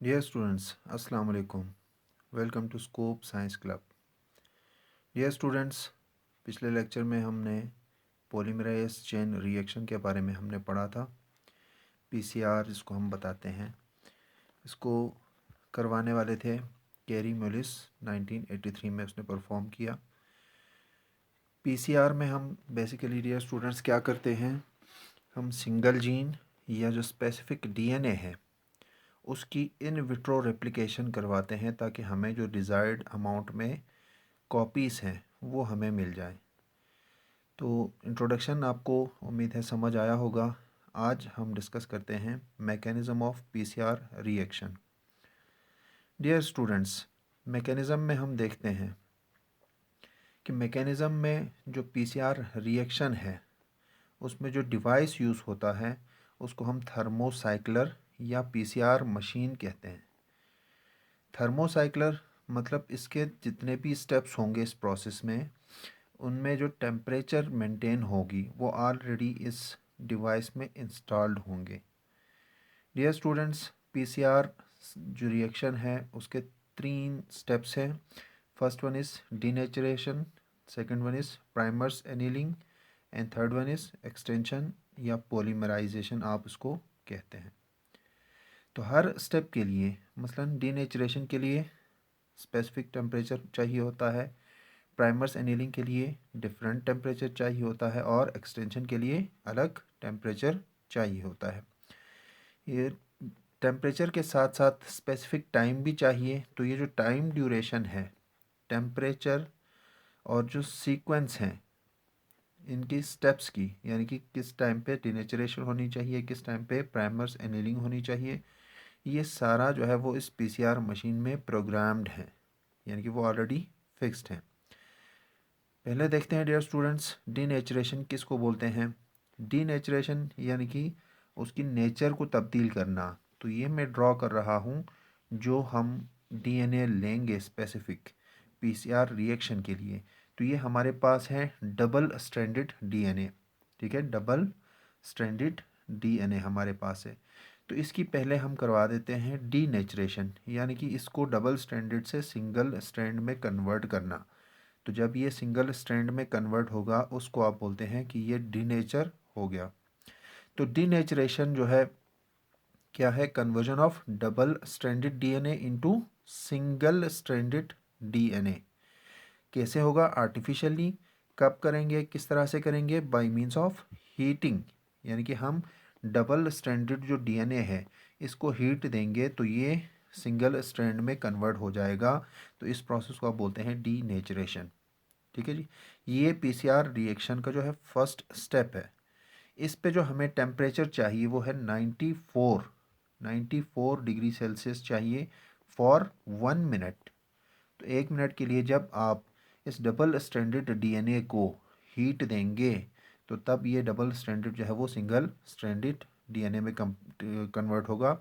Dear students, अस्सलाम वालेकुम। Welcome to scope science club. Dear students, पिछले लेक्चर में हमने पॉलीमराइज चेन रिएक्शन के बारे में हमने पढ़ा था। पीसीआर इसको हम बताते हैं। इसको करवाने वाले थे कैरी मोलिस। 1983 में उसने परफॉर्म किया। पीसीआर में हम बेसिकली डियर स्टूडेंट्स क्या करते हैं, हम सिंगल जीन या जो स्पेसिफिक डीएनए है उसकी इन विट्रो रेप्लिकेशन करवाते हैं ताकि हमें जो डिज़ायर्ड अमाउंट में कॉपीज़ हैं वो हमें मिल जाए। तो इंट्रोडक्शन आपको उम्मीद है समझ आया होगा। आज हम डिस्कस करते हैं mechanism of PCR reaction. Dear students, mechanism में हम देखते हैं कि मैकेनिज़्म में जो पीसीआर रिएक्शन है उसमें जो डिवाइस यूज़ होता है उसको हम थर्मोसाइक्लर या पीसीआर मशीन कहते हैं। थर्मोसाइक्लर मतलब इसके जितने भी स्टेप्स होंगे इस प्रोसेस में, उनमें जो टेम्परेचर मेंटेन होगी वो ऑलरेडी इस डिवाइस में इंस्टॉल्ड होंगे। डियर स्टूडेंट्स, पीसीआर जो रिएक्शन है उसके 3 स्टेप्स हैं। First one is denaturation, second one is primers annealing and third one is extension या पॉलीमराइजेशन आप इसको कहते हैं। तो हर स्टेप के लिए, मसलन डीनेचुरेशन के लिए स्पेसिफिक टेम्परेचर चाहिए होता है, प्राइमर्स एनीलिंग के लिए डिफरेंट टेम्परेचर चाहिए होता है और एक्सटेंशन के लिए अलग टेम्परेचर चाहिए होता है। ये टेम्परेचर के साथ साथ स्पेसिफिक टाइम भी चाहिए। तो ये जो टाइम ड्यूरेशन है, टेम्परेचर और जो सीक्वेंस हैं इनकी स्टेप्स की, यानी कि किस टाइम पे डिनेचुरेशन होनी चाहिए, किस टाइम पे प्राइमर्स एनीलिंग होनी चाहिए, ये सारा जो है वो इस पीसीआर मशीन में प्रोग्राम्ड है, यानी कि वो ऑलरेडी फिक्स्ड है। पहले देखते हैं डियर स्टूडेंट्स, डीनेचुरेशन किसको बोलते हैं। डीनेचुरेशन यानी कि उसकी नेचर को तब्दील करना। तो ये मैं ड्रॉ कर रहा हूँ, जो हम डीएनए लेंगे स्पेसिफिक पीसीआर रिएक्शन के लिए, तो ये हमारे पास है डबल स्ट्रैंडेड डीएनए। ठीक है, डबल स्ट्रैंडेड डीएनए हमारे पास है। तो इसकी पहले हम करवा देते हैं डीनेचुरेशन, यानी कि इसको डबल स्ट्रैंडेड से सिंगल स्ट्रैंड में कन्वर्ट करना। तो जब ये सिंगल स्ट्रैंड में कन्वर्ट होगा उसको आप बोलते हैं कि ये डीनेचर हो गया। तो डीनेचुरेशन जो है क्या है, conversion of double stranded DNA into single stranded DNA. कैसे होगा, आर्टिफिशियली। कब करेंगे, किस तरह से करेंगे, बाय मींस ऑफ हीटिंग, यानी कि हम डबल स्ट्रैंडेड जो डीएनए है इसको हीट देंगे तो ये सिंगल स्ट्रैंड में कन्वर्ट हो जाएगा। तो इस प्रोसेस को आप बोलते हैं डीनेचुरेशन। ठीक है जी। ये पीसीआर रिएक्शन का जो है फर्स्ट स्टेप है। इस पे जो हमें टेम्परेचर चाहिए वो है 94 डिग्री सेल्सियस चाहिए फॉर 1 मिनट। तो 1 मिनट के लिए जब आप इस डबल स्ट्रैंडेड डीएनए को हीट देंगे तो तब ये डबल स्ट्रैंडेड जो है वो सिंगल स्ट्रैंडेड डीएनए में कन्वर्ट होगा।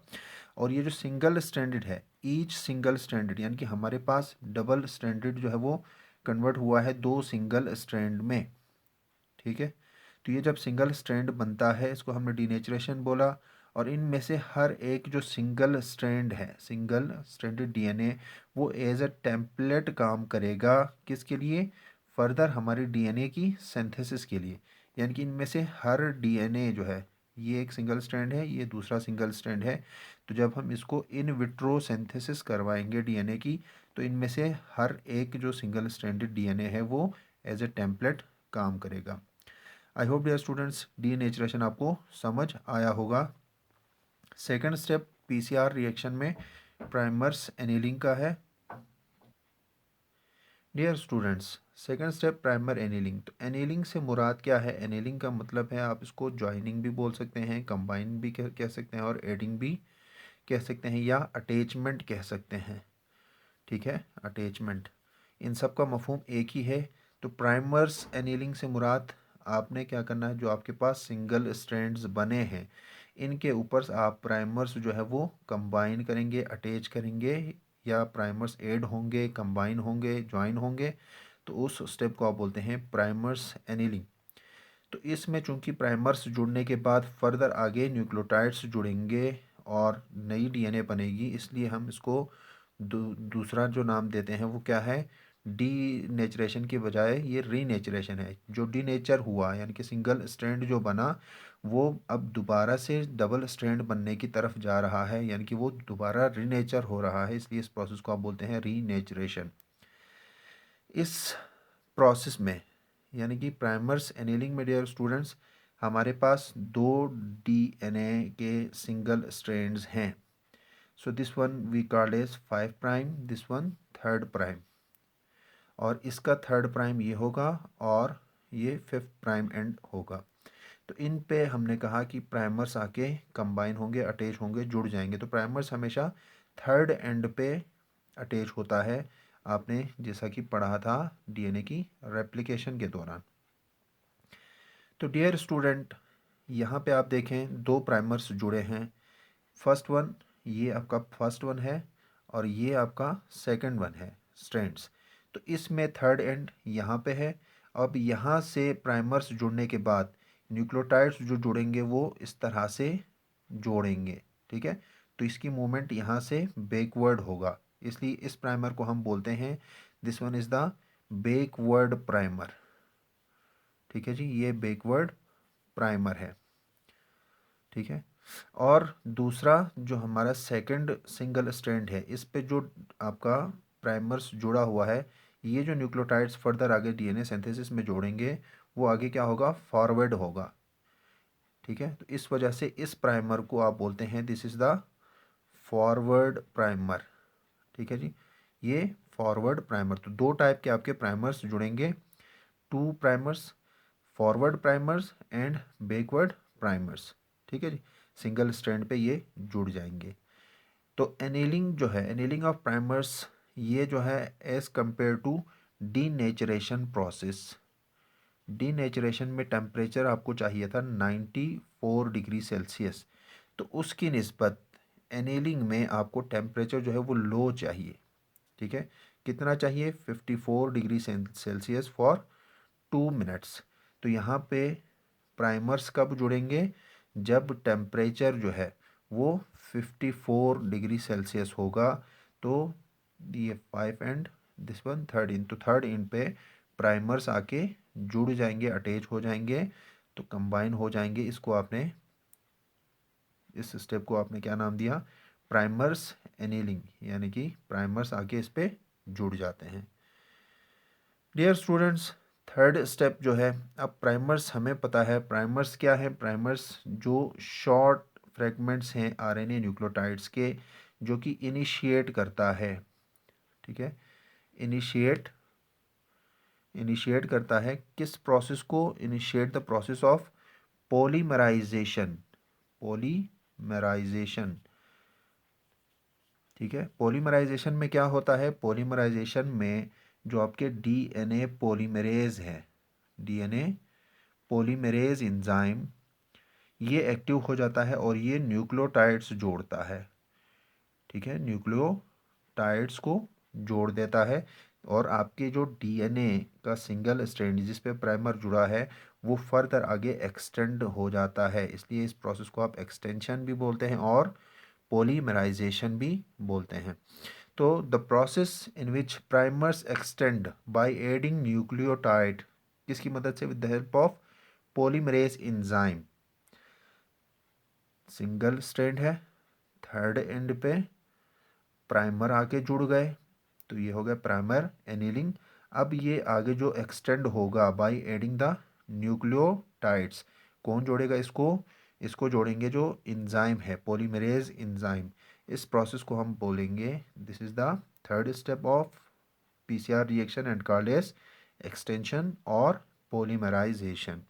और ये जो सिंगल स्ट्रैंडेड है, ईच सिंगल स्ट्रैंडेड, यानी कि हमारे पास डबल स्ट्रैंडेड जो है वो कन्वर्ट हुआ है 2 सिंगल स्ट्रैंड में। ठीक है, तो ये जब सिंगल स्ट्रैंड बनता है इसको हमने डीनेचुरेशन बोला। और इनमें से हर एक जो सिंगल स्ट्रैंड है, सिंगल स्ट्रैंडेड डीएनए, वो एज अ टेम्पलेट काम करेगा किसके लिए, फर्दर हमारे डीएनए की सिंथेसिस के लिए। यानी कि इनमें से हर डीएनए जो है, ये एक सिंगल स्ट्रैंड है, ये दूसरा सिंगल स्ट्रैंड है। तो जब हम इसको इन विट्रो सिंथेसिस करवाएंगे डीएनए की, तो इनमें से हर एक जो सिंगल स्ट्रैंडेड डीएनए है वो एज ए टेम्पलेट काम करेगा। I hope dear students denaturation आपको समझ आया होगा। सेकंड स्टेप पीसीआर रिएक्शन में प्राइमर्स एनीलिंग का है। Dear students, second step primer annealing. तो एनीलिंग से मुराद क्या है, एनीलिंग का मतलब है, आप इसको ज्वाइनिंग भी बोल सकते हैं, कंबाइन भी कह सकते हैं और एडिंग भी कह सकते हैं या अटैचमेंट कह सकते हैं। ठीक है, अटैचमेंट, इन सब का मफहूम एक ही है। तो प्राइमर्स एनीलिंग से मुराद आपने क्या करना है, जो आपके पास सिंगल स्ट्रैंड्स बने हैं इनके ऊपर आप प्राइमर्स जो है वो कंबाइन करेंगे, अटैच करेंगे, या प्राइमर्स ऐड होंगे, कंबाइन होंगे, ज्वाइन होंगे। तो उस स्टेप को आप बोलते हैं प्राइमर्स एनीलिंग। तो इसमें चूंकि प्राइमर्स जुड़ने के बाद फर्दर आगे न्यूक्लियोटाइड्स जुड़ेंगे और नई डीएनए बनेगी, इसलिए हम इसको दूसरा जो नाम देते हैं वो क्या है, डी नेचुरेशन की बजाय ये रीनेचुरेशन है। जो डीनेचर हुआ यानी कि सिंगल स्ट्रैंड जो बना वो अब दोबारा से डबल स्ट्रैंड बनने की तरफ जा रहा है, यानी कि वो दोबारा रीनेचर हो रहा है, इसलिए इस प्रोसेस को आप बोलते हैं रीनेचुरेशन। इस प्रोसेस में यानी कि प्राइमर्स एनीलिंग में डियर स्टूडेंट्स हमारे पास दो डीएनए के सिंगल स्ट्रैंड्स हैं। So this one we called as 5 prime, this one 3rd prime, और इसका 3rd प्राइम ये होगा और ये 5th प्राइम एंड होगा। तो इन पे हमने कहा कि प्राइमर्स आके कंबाइन होंगे, अटैच होंगे, जुड़ जाएंगे। तो प्राइमर्स हमेशा 3rd एंड पे अटैच होता है, आपने जैसा कि पढ़ा था डीएनए की रेप्लिकेशन के दौरान। तो डियर स्टूडेंट यहाँ पे आप देखें दो प्राइमर्स जुड़े हैं। फर्स्ट वन ये आपका फर्स्ट वन है और ये आपका सेकंड वन है स्ट्रैंड्स। तो इसमें 3rd एंड यहाँ पे है। अब यहाँ से प्राइमर्स जुड़ने के बाद न्यूक्लियोटाइड्स जो जुड़ेंगे वो इस तरह से जोड़ेंगे, ठीक है। तो इसकी मूवमेंट यहाँ से बैकवर्ड होगा, इसलिए इस प्राइमर को हम बोलते हैं this one is the backward primer, ठीक है जी, ये बैकवर्ड प्राइमर है, ठीक है। और दूसरा जो हमारा सेकंड सिंगल स्ट्रैंड है इस पे जो आपका प्राइमर्स जुड़ा हुआ है, ये जो न्यूक्लियोटाइड्स फर्दर आगे डीएनए सिंथेसिस में जोड़ेंगे वो आगे क्या होगा, फॉरवर्ड होगा, ठीक है। तो इस वजह से इस प्राइमर को आप बोलते हैं this is the forward primer, ठीक है जी, ये फॉरवर्ड प्राइमर। तो दो टाइप के आपके प्राइमर्स जुड़ेंगे, two primers, forward primers and backward primers, ठीक है जी, सिंगल स्ट्रैंड पे ये जुड़ जाएंगे। तो एनेलिंग जो है, एनेलिंग ऑफ प्राइमर्स, ये जो है as compare to denaturation process, denaturation में टेम्परेचर आपको चाहिए था 94 डिग्री सेल्सियस, तो उसकी निस्बत एनेलिंग में आपको टेम्परेचर जो है वो लो चाहिए, ठीक है। कितना चाहिए, 54 डिग्री सेल्सियस फॉर 2 मिनट्स। तो यहाँ पे प्राइमर्स कब जुड़ेंगे, जब टेम्परेचर जो है वो 54 डिग्री सेल्सियस होगा। तो ये 5 एंड दिस वन 13, तो 3rd इन पे प्राइमर्स आके जुड़ जाएंगे, अटैच हो जाएंगे, तो कंबाइन हो जाएंगे। इसको आपने, इस स्टेप को आपने क्या नाम दिया, प्राइमर्स एनीलिंग, यानी कि प्राइमर्स आके इस पे जुड़ जाते हैं। डियर स्टूडेंट्स 3rd स्टेप जो है, अब प्राइमर्स हमें पता है, प्राइमर्स क्या है, प्राइमर्स जो शॉर्ट फ्रेगमेंट्स हैं आरएनए न्यूक्लियोटाइड्स के, जो कि इनिशिएट करता है, ठीक है, इनिशिएट करता है किस प्रोसेस को, initiate the process of polymerisation, polymerisation, ठीक है। पॉलीमराइजेशन में क्या होता है, पॉलीमराइजेशन में जो आपके डीएनए पॉलीमरेज है, डीएनए पॉलीमरेज एंजाइम, ये एक्टिव हो जाता है और ये न्यूक्लियोटाइड्स जोड़ता है, ठीक है, न्यूक्लियोटाइड्स को जोड़ देता है। और आपके जो डीएनए का सिंगल स्ट्रैंड जिस पे प्राइमर जुड़ा है वो फर्दर आगे एक्सटेंड हो जाता है, इसलिए इस प्रोसेस को आप एक्सटेंशन भी बोलते हैं और पॉलीमराइजेशन भी बोलते हैं। तो the process in which primers extend by adding nucleotide, किसकी मदद से, with the help of polymerase enzyme. Single strand है, 3rd एंड पे प्राइमर आके जुड़ गए, तो ये हो गया प्राइमर एनीलिंग। अब ये आगे जो एक्सटेंड होगा बाय एडिंग द न्यूक्लियोटाइड्स, कौन जोड़ेगा इसको, इसको जोड़ेंगे जो इंजाइम है, पॉलीमरेज इंजाइम। इस प्रोसेस को हम बोलेंगे this is the 3rd step of PCR reaction and called as extension और पॉलीमराइजेशन।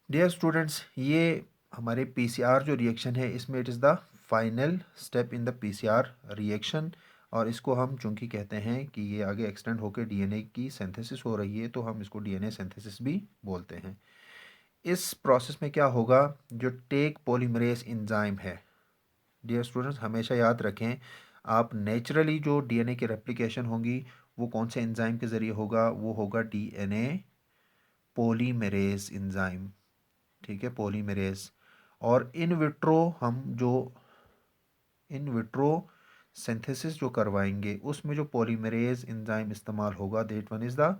डियर स्टूडेंट्स ये हमारे पीसीआर जो रिएक्शन है इसमें it is the final step in the PCR reaction, और इसको हम चूंकि कहते हैं कि ये आगे एक्सटेंड होकर डीएनए की सिंथेसिस हो रही है तो हम इसको डीएनए सिंथेसिस भी बोलते हैं। इस प्रोसेस में क्या होगा, जो टेक पॉलीमरेज एंजाइम है, डियर स्टूडेंट्स हमेशा याद रखें, आप नेचुरली जो डीएनए की रेप्लिकेशन होगी वो कौन से एंजाइम के ज़रिए होगा, वो होगा डीएनए पॉलीमरेज एंजाइम, ठीक है, पॉलीमरेज। और इन विट्रो हम जो इन विट्रो सिंथेसिस जो करवाएंगे उसमें जो पॉलीमरेज एंजाइम इस्तेमाल होगा that one is the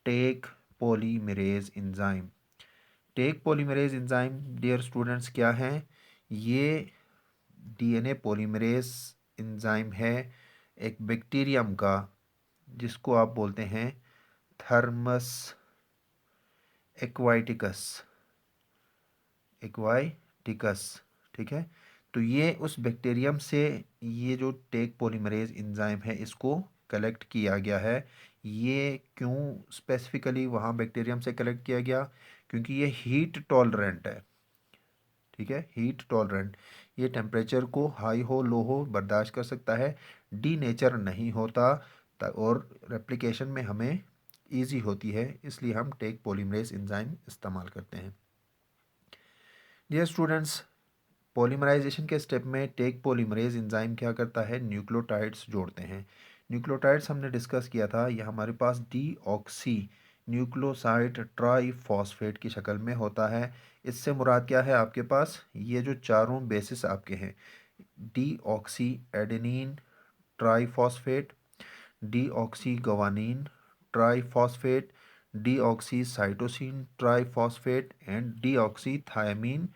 Taq polymerase enzyme. Taq polymerase enzyme dear students क्या हैं? ये डीएनए पॉलीमरेज एंजाइम है एक बैक्टीरियम का, जिसको आप बोलते हैं थर्मस एक्वाइटिकस। एक्वाइटिकस, ठीक है। तो ये उस बैक्टीरियम से ये जो टेक पॉलीमरेज एंजाइम है इसको कलेक्ट किया गया है। ये क्यों स्पेसिफिकली वहाँ बैक्टीरियम से कलेक्ट किया गया? क्योंकि ये हीट टॉलरेंट है, ठीक है, हीट टॉलरेंट। ये टेम्परेचर को हाई हो लो हो बर्दाश्त कर सकता है, डी नेचर नहीं होता और रेप्लिकेशन में हमें ईजी होती है, इसलिए हम टेक पॉलीमरेज एंजाइम इस्तेमाल करते हैं। डियर स्टूडेंट्स, पॉलीमराइजेशन के स्टेप में टेक पॉलीमरेज एंजाइम क्या करता है? न्यूक्लियोटाइड्स जोड़ते हैं। न्यूक्लियोटाइड्स हमने डिस्कस किया था, यह हमारे पास डीऑक्सी न्यूक्लियोसाइड ट्राईफॉस्फेट की शक्ल में होता है। इससे मुराद क्या है आपके पास? ये जो चारों बेसिस आपके हैं, deoxy adenine triphosphate, deoxy guanine triphosphate, deoxy cytosine triphosphate and deoxy thymine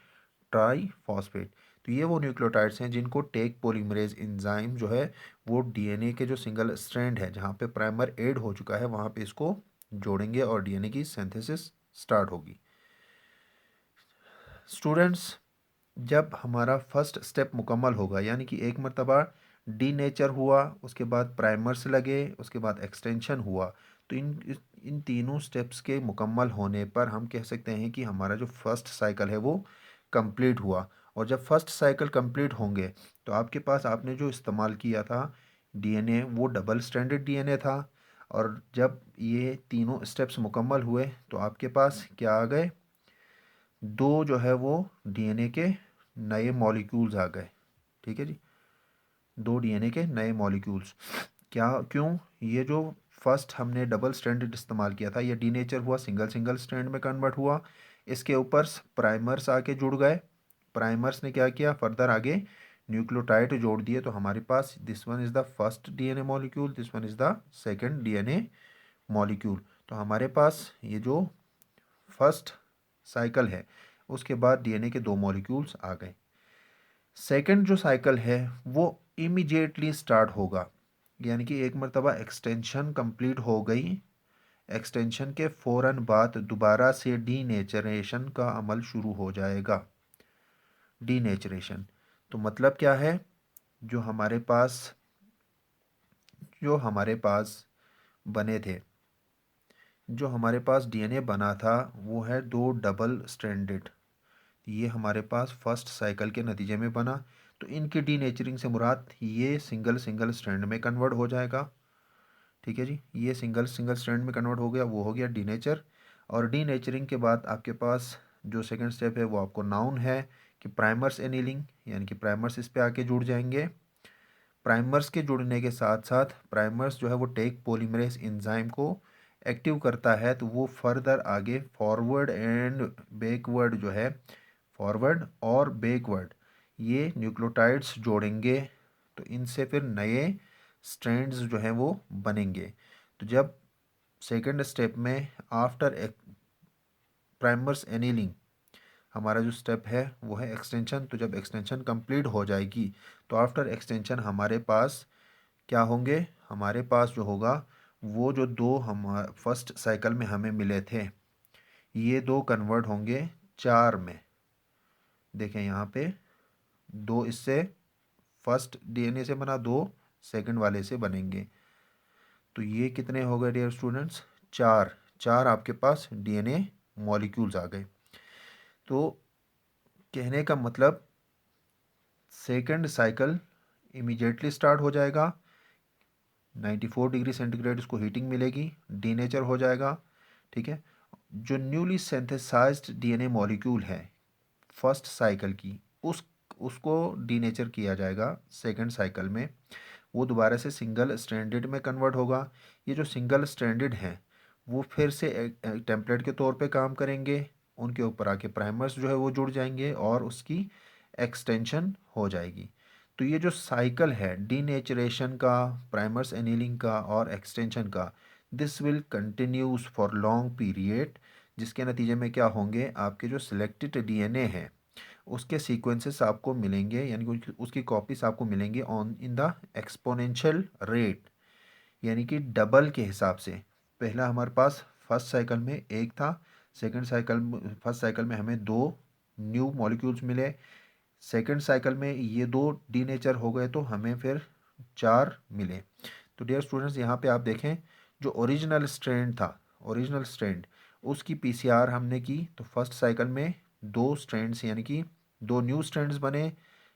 triphosphate. तो ये वो न्यूक्लियोटाइड्स हैं जिनको टेक पॉलीमरेज एंजाइम जो है वो डीएनए के जो सिंगल स्ट्रैंड है जहाँ पे प्राइमर ऐड हो चुका है वहाँ पे इसको जोड़ेंगे और डीएनए की सिंथेसिस स्टार्ट होगी। स्टूडेंट्स, जब हमारा फर्स्ट स्टेप मुकम्मल होगा, यानी कि एक मरतबा डी नेचर हुआ, उसके बाद प्राइमर्स लगे, उसके बाद एक्सटेंशन हुआ, तो इन तीनों स्टेप्स के मुकम्मल होने पर हम कह सकते हैं कि हमारा जो फर्स्ट साइकिल है वो कंप्लीट हुआ। और जब फर्स्ट साइकिल कंप्लीट होंगे तो आपके पास आपने जो इस्तेमाल किया था डीएनए वो डबल स्ट्रैंडेड डीएनए था। और जब ये तीनों स्टेप्स मुकम्मल हुए तो आपके पास क्या आ गए? दो जो है वो डीएनए के नए मॉलिक्यूल्स आ गए, ठीक है जी, दो डीएनए के नए मॉलिक्यूल्स। क्या क्यों? ये जो फर्स्ट हमने डबल स्ट्रैंडेड इस्तेमाल किया था ये डीनेचर हुआ, सिंगल सिंगल स्ट्रैंड में कन्वर्ट हुआ, इसके ऊपर प्राइमर्स आके जुड़ गए, प्राइमर्स ने क्या किया फर्दर आगे न्यूक्लियोटाइड जोड़ दिए, तो हमारे पास this one is the first DNA molecule, this one is the second DNA molecule. तो हमारे पास ये जो फर्स्ट साइकिल है उसके बाद डीएनए के दो मॉलिक्यूल्स आ गए। सेकंड जो साइकिल है वो इमीडिएटली स्टार्ट होगा, यानी कि एक मरतबा एक्सटेंशन कंप्लीट हो गई, एक्सटेंशन के फ़ौरन बाद दोबारा से डीनेचरेशन का अमल शुरू हो जाएगा। डीनेचरेशन तो मतलब क्या है? जो हमारे पास जो हमारे पास बने थे, जो हमारे पास डीएनए बना था वो है दो डबल स्ट्रैंडेड, ये हमारे पास फर्स्ट साइकिल के नतीजे में बना। तो इनकी डीनेचरिंग से मुराद ये सिंगल सिंगल स्ट्रैंड में कन्वर्ट हो जाएगा, ठीक है जी, ये सिंगल सिंगल स्ट्रैंड में कन्वर्ट हो गया, वो हो गया डीनेचर। और डीनेचरिंग के बाद आपके पास जो सेकंड स्टेप है वो आपको नाउन है कि प्राइमर्स एनीलिंग, यानी कि प्राइमर्स इस पे आके जुड़ जाएंगे। प्राइमर्स के जुड़ने के साथ साथ प्राइमर्स जो है वो टेक पॉलीमरेज एंजाइम को एक्टिव करता है, तो वो फर्दर आगे फॉरवर्ड एंड बैकवर्ड जो है, फॉरवर्ड और बैकवर्ड ये न्यूक्लियोटाइड्स जोड़ेंगे, तो इनसे फिर नए स्ट्रैंड्स जो हैं वो बनेंगे। तो जब सेकंड स्टेप में आफ्टर प्राइमर्स एनीलिंग हमारा जो स्टेप है वो है एक्सटेंशन, तो जब एक्सटेंशन कंप्लीट हो जाएगी तो आफ्टर एक्सटेंशन हमारे पास क्या होंगे? हमारे पास जो होगा वो जो दो हम फर्स्ट साइकिल में हमें मिले थे ये दो कन्वर्ट होंगे चार में। देखें यहाँ पे दो इससे फर्स्ट डीएनए से बना, दो सेकंड वाले से बनेंगे, तो ये कितने हो गए डियर स्टूडेंट्स? चार। चार आपके पास डीएनए मॉलिक्यूल्स आ गए। तो कहने का मतलब सेकंड साइकिल इमीडिएटली स्टार्ट हो जाएगा, 94 डिग्री सेंटीग्रेड उसको हीटिंग मिलेगी, डीनेचर हो जाएगा, ठीक है। जो न्यूली सिंथेसाइज्ड डीएनए मॉलिक्यूल है फर्स्ट साइकिल की उसको डीनेचर किया जाएगा सेकंड साइकिल में, वो दोबारा से सिंगल स्ट्रैंडेड में कन्वर्ट होगा। ये जो सिंगल स्ट्रैंडेड हैं वो फिर से टेम्पलेट के तौर पे काम करेंगे, उनके ऊपर आके प्राइमर्स जो है वो जुड़ जाएंगे और उसकी एक्सटेंशन हो जाएगी। तो ये जो साइकिल है डीनेचरेशन का, प्राइमर्स एनीलिंग का और एक्सटेंशन का, this will continuous for long period, जिसके नतीजे में क्या होंगे, आपके जो सिलेक्टेड डीएनए हैं उसके सीक्वेंसेस आपको मिलेंगे, यानी कि उसकी कॉपीज आपको मिलेंगे on in the exponential rate, यानी कि डबल के हिसाब से। पहला हमारे पास फर्स्ट साइकिल में एक था, सेकंड साइकिल फर्स्ट साइकिल में हमें दो न्यू मॉलिक्यूल्स मिले, सेकंड साइकिल में ये दो डीनेचर हो गए तो हमें फिर चार मिले। तो डियर स्टूडेंट्स यहाँ पे आप देखें जो ओरिजिनल स्ट्रैंड था, ओरिजिनल स्ट्रैंड उसकी पीसीआर हमने की तो फर्स्ट साइकिल में दो स्ट्रैंड्स यानी कि दो न्यू स्ट्रैंड्स बने,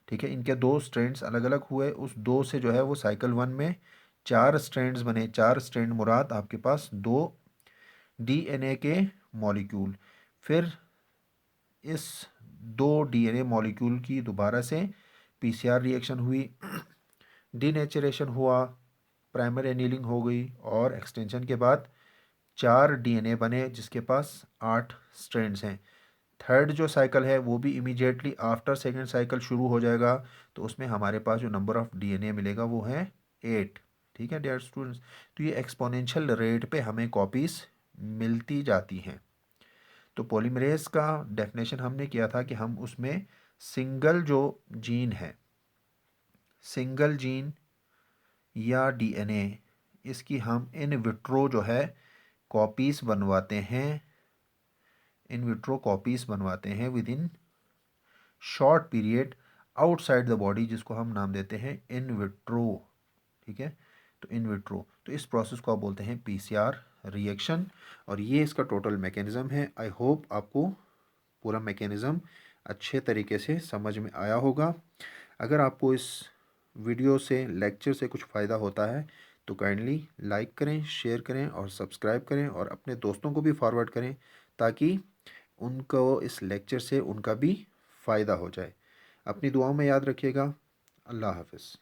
ठीक है, इनके दो स्ट्रैंड्स अलग अलग हुए, उस दो से जो है वो साइकिल वन में चार स्ट्रैंड्स बने, चार स्ट्रैंड मुराद आपके पास दो डीएनए के मॉलिक्यूल। फिर इस दो डीएनए मॉलिक्यूल की दोबारा से पीसीआर रिएक्शन हुई, डीनेचरेशन हुआ, प्राइमरी एनीलिंग हो गई और एक्सटेंशन के बाद चार डीएनए बने जिसके पास 8 स्ट्रैंड्स हैं। थर्ड जो साइकिल है वो भी इमीडिएटली आफ्टर सेकेंड साइकिल शुरू हो जाएगा, तो उसमें हमारे पास जो नंबर ऑफ डीएनए मिलेगा वो है 8। ठीक है डियर स्टूडेंट्स, तो ये एक्सपोनेंशियल रेट पे हमें कॉपीज़ मिलती जाती हैं। तो पॉलीमरेज का डेफिनेशन हमने किया था कि हम उसमें सिंगल जो जीन है, सिंगल जीन या डीएनए, इसकी हम इन विट्रो जो है कॉपीज़ बनवाते हैं, इन विट्रो कॉपीज़ बनवाते हैं with in short period outside the body, जिसको हम नाम देते हैं इन विट्रो। ठीक है, तो इन विट्रो, तो इस प्रोसेस को आप बोलते हैं पीसीआर रिएक्शन, और ये इसका टोटल मैकेनिज़्म है। आई होप आपको पूरा मैकेनिज़्म अच्छे तरीके से समझ में आया होगा। अगर आपको इस वीडियो से, लेक्चर से कुछ फ़ायदा होता है तो काइंडली लाइक करें, शेयर करें और सब्सक्राइब करें और अपने दोस्तों को भी फॉरवर्ड करें ताकि उनको इस लेक्चर से उनका भी फ़ायदा हो जाए। अपनी दुआओं में याद रखिएगा। अल्लाह हाफ़िज़।